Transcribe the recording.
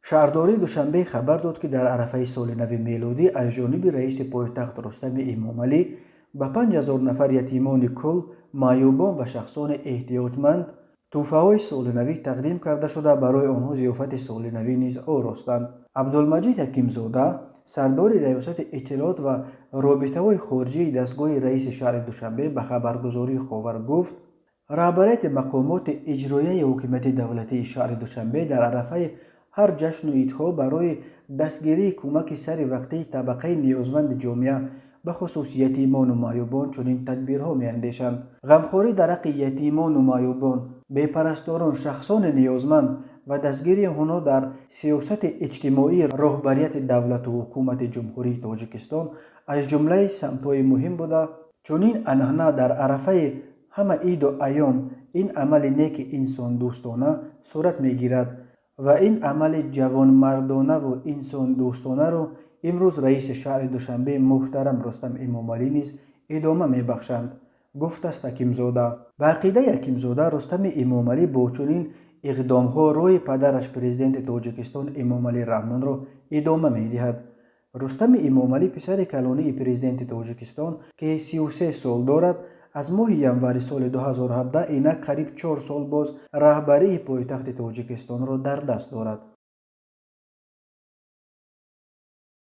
шаҳрдории Душанбе хабар дод, ки дар арафаи соли нави мелодӣ аз ҷониби раиси пойтахт Рустами Эмомалӣ ба 5000 нафар ятимони кул, маъюбон ва шахсони эҳтиёҷманд тӯҳфаҳои солинавӣ тақдим карда шуда, барои онҳо зиёфати солинавӣ низ оростанд. Абдулмаҷид Ҳакимзода, сардори раёсати иттилоот ва робитаҳои хориҷии дастгоҳи раиси шаҳри Душанбе ба хабаргузории Ховар гуфт: раҳбарияти мақомоти иҷроияи ҳокимияти давлатии шаҳри Душанбе дар арафаи ҳар ҷашну идҳо барои дастгирии кӯмаки саривақтии табақаи ниёзманди ҷомеа бахусус ятимону маъюбон чунин тадбирҳо меандешанд. ғамхорӣ дар ҳаққи ятимону маъюбон, бепарасторон, шахсони ниёзманд ва дастгирии онҳо дар сиёсати иҷтимоии роҳбарияти давлату ҳукумати ҷумҳурии Тоҷикистон аз ҷумлаи самтҳои муҳим буда, чунин анъана дар арафаи ҳама иду айём ин амали неки инсондӯстона сурат мегирад ва ин амали ҷавонмардонаву инсондӯстонаро имрӯз раиси шаҳри Душанбе муҳтарам Рустам Эмомалӣ низ идома мебахшанд, гуфтааст Ҳакимзода. Ба ақидаи Ҳакимзода, Рустами Эмомалӣ бо чунин иқдомҳо роҳи падараш президенти Тоҷикистон Эмомалӣ Раҳмонро идома медиҳад. Рустами Эмомалӣ писари калонии президенти Тоҷикистон, ки 33 сол дорад, аз моҳи январи соли 2017 инак қариб 4 сол боз раҳбарии пойтахти Тоҷикистонро дар даст дорад.